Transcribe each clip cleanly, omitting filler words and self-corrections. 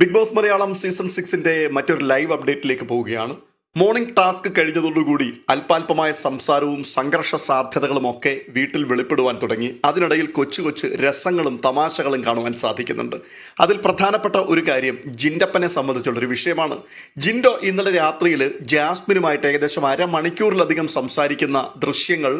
Big boss Malayalam season 6-ന്റെ മറ്റൊരു live അപ്ഡേറ്റിലേക്ക് പോവുകയാണ്. Morning task കഴിഞ്ഞതോടുകൂടി അല്പാൽപമായ സംസാരവും സംഘർഷ സാധ്യതകളും ഒക്കെ വീട്ടിൽ വെളിപ്പെടുവാൻ തുടങ്ങി. അതിനിടയിൽ കൊച്ചു കൊച്ചു രസങ്ങളും തമാശകളും കാണുവാൻ സാധിക്കുന്നുണ്ട്. അതിൽ പ്രധാനപ്പെട്ട ഒരു കാര്യം ജിൻഡപ്പനെ സംബന്ധിച്ചുള്ളൊരു വിഷയമാണ്. ജിൻഡോ ഇന്നലെ രാത്രിയിൽ ജാസ്മിനുമായിട്ട് ഏകദേശം അരമണിക്കൂറിലധികം സംസാരിക്കുന്ന ദൃശ്യങ്ങൾ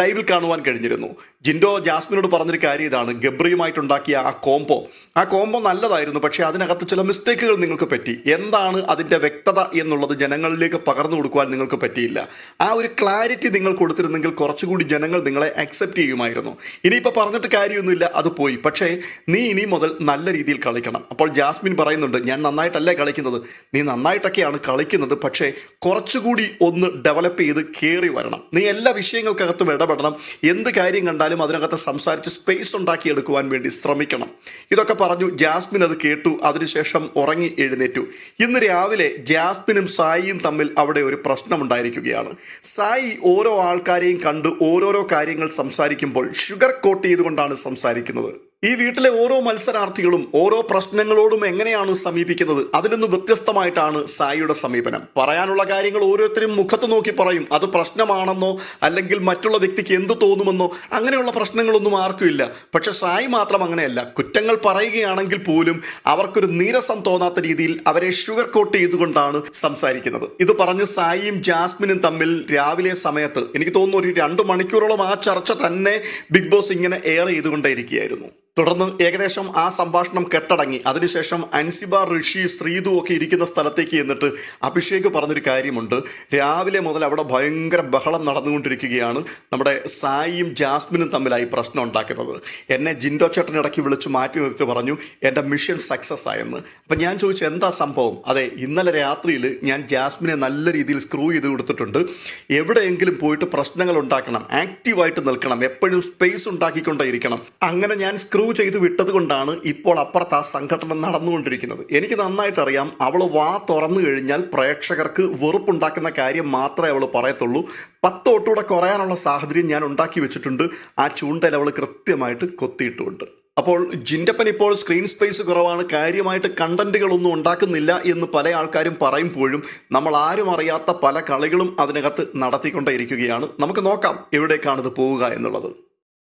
ലൈവിൽ കാണുവാൻ കഴിഞ്ഞിരുന്നു. ജിൻഡോ ജാസ്മിനോട് പറഞ്ഞൊരു കാര്യം ഇതാണ്: ഗബ്രിയുമായിട്ടുണ്ടാക്കിയ ആ കോംബോ നല്ലതായിരുന്നു, പക്ഷേ അതിനകത്ത് ചില മിസ്റ്റേക്കുകൾ നിങ്ങൾക്ക് പറ്റി. എന്താണ് അതിൻ്റെ വ്യക്തത എന്നുള്ളത് ജനങ്ങളിലേക്ക് പകർന്നു കൊടുക്കുവാൻ നിങ്ങൾക്ക് പറ്റിയില്ല. ആ ഒരു ക്ലാരിറ്റി നിങ്ങൾ കൊടുത്തിരുന്നെങ്കിൽ കുറച്ചുകൂടി ജനങ്ങൾ നിങ്ങളെ അക്സെപ്റ്റ് ചെയ്യുമായിരുന്നു. ഇനിയിപ്പോൾ പറഞ്ഞിട്ട് കാര്യമൊന്നുമില്ല, അത് പോയി. പക്ഷേ നീ ഇനി മുതൽ നല്ല രീതിയിൽ കളിക്കണം. അപ്പോൾ ജാസ്മിൻ പറയുന്നുണ്ട്, ഞാൻ നന്നായിട്ടല്ലേ കളിക്കുന്നത്. നീ നന്നായിട്ടൊക്കെയാണ് കളിക്കുന്നത്, പക്ഷേ കുറച്ചുകൂടി ഒന്ന് ഡെവലപ്പ് ചെയ്ത് കയറി വരണം. നീ എല്ലാ വിഷയങ്ങൾക്കകത്തും ഇടപെടണം. എന്ത് കാര്യം കണ്ടാലും അതിനകത്ത് സംസാരിച്ച് സ്പേസ് ഉണ്ടാക്കിയെടുക്കുവാൻ വേണ്ടി ശ്രമിക്കണം. ഇതൊക്കെ പറഞ്ഞു. ജാസ്മിൻ അത് കേട്ടു. അതിനുശേഷം ഉറങ്ങി എഴുന്നേറ്റു. ഇന്ന് രാവിലെ ജാസ്മിനും സായിയും തമ്മിൽ അവിടെ ഒരു പ്രശ്നമുണ്ടായിരിക്കുകയാണ്. സായി ഓരോ ആൾക്കാരെയും കണ്ട് ഓരോരോ കാര്യങ്ങൾ സംസാരിക്കുമ്പോൾ ഷുഗർ കോട്ട് ചെയ്തുകൊണ്ടാണ് സംസാരിക്കുന്നത്. ഈ വീട്ടിലെ ഓരോ മത്സരാർത്ഥികളും ഓരോ പ്രശ്നങ്ങളോടും എങ്ങനെയാണ് സമീപിക്കുന്നത്, അതിൽ നിന്ന് വ്യത്യസ്തമായിട്ടാണ് സായിയുടെ സമീപനം. പറയാനുള്ള കാര്യങ്ങൾ ഓരോരുത്തരും മുഖത്ത് നോക്കി പറയും. അത് പ്രശ്നമാണെന്നോ അല്ലെങ്കിൽ മറ്റുള്ള വ്യക്തിക്ക് എന്ത് തോന്നുമെന്നോ അങ്ങനെയുള്ള പ്രശ്നങ്ങളൊന്നും ആർക്കും ഇല്ല. പക്ഷെ സായി മാത്രം അങ്ങനെയല്ല. കുറ്റങ്ങൾ പറയുകയാണെങ്കിൽ പോലും അവർക്കൊരു നീരസം തോന്നാത്ത രീതിയിൽ അവരെ ഷുഗർ കോട്ട് ചെയ്തുകൊണ്ടാണ് സംസാരിക്കുന്നത്. ഇത് പറഞ്ഞ് സായിയും ജാസ്മിനും തമ്മിൽ രാവിലെ സമയത്ത് എനിക്ക് തോന്നുന്നു ഒരു 2 മണിക്കൂറോളം ആ ചർച്ച തന്നെ ബിഗ് ബോസ് ഇങ്ങനെ എയർ ചെയ്തുകൊണ്ടേയിരിക്കുകയായിരുന്നു. തുടർന്ന് ഏകദേശം ആ സംഭാഷണം കെട്ടടങ്ങി. അതിനുശേഷം അൻസിബ, ഋഷി, ശ്രീതു ഒക്കെ ഇരിക്കുന്ന സ്ഥലത്തേക്ക് എന്നിട്ട് അഭിഷേക് പറഞ്ഞൊരു കാര്യമുണ്ട്. രാവിലെ മുതൽ അവിടെ ഭയങ്കര ബഹളം നടന്നുകൊണ്ടിരിക്കുകയാണ്. നമ്മുടെ സായിയും ജാസ്മിനും തമ്മിലായി പ്രശ്നം ഉണ്ടാക്കുന്നത്. എന്നെ ജിൻഡോ ചേട്ടൻ ഇടയ്ക്ക് വിളിച്ച് മാറ്റി നിർത്തി പറഞ്ഞു എൻ്റെ മിഷൻ സക്സസ് ആയെന്ന്. അപ്പം ഞാൻ ചോദിച്ചു, എന്താ സംഭവം? അതെ, ഇന്നലെ രാത്രിയിൽ ഞാൻ ജാസ്മിനെ നല്ല രീതിയിൽ സ്ക്രൂ ചെയ്ത് കൊടുത്തിട്ടുണ്ട്. എവിടെയെങ്കിലും പോയിട്ട് പ്രശ്നങ്ങൾ ഉണ്ടാക്കണം, ആക്റ്റീവായിട്ട് നിൽക്കണം, എപ്പോഴും സ്പേസ് ഉണ്ടാക്കിക്കൊണ്ടേ ഇരിക്കണം. അങ്ങനെ ഞാൻ സ്ക്രൂ ചെയ്ത് വിട്ടത് കൊണ്ടാണ് ഇപ്പോൾ അപ്പുറത്ത് ആ സംഘടന നടന്നുകൊണ്ടിരിക്കുന്നത്. എനിക്ക് നന്നായിട്ട് അറിയാം, അവൾ വാ തുറന്നു കഴിഞ്ഞാൽ പ്രേക്ഷകർക്ക് വെറുപ്പുണ്ടാക്കുന്ന കാര്യം മാത്രമേ അവൾ പറയത്തുള്ളൂ. 10 വോട്ടുകൂടെ കുറയാനുള്ള സാഹചര്യം ഞാൻ ഉണ്ടാക്കി വെച്ചിട്ടുണ്ട്. ആ ചൂണ്ടൽ അവൾ കൃത്യമായിട്ട് കൊത്തിയിട്ടുമുണ്ട്. അപ്പോൾ ജിൻഡപ്പൻ ഇപ്പോൾ സ്ക്രീൻ സ്പേസ് കുറവാണ്, കാര്യമായിട്ട് കണ്ടന്റുകളൊന്നും ഉണ്ടാക്കുന്നില്ല എന്ന് പല ആൾക്കാരും പറയുമ്പോഴും നമ്മൾ ആരും അറിയാത്ത പല കളികളും അതിനകത്ത് നടത്തിക്കൊണ്ടേയിരിക്കുകയാണ്. നമുക്ക് നോക്കാം എവിടേക്കാണിത് പോവുക എന്നുള്ളത്.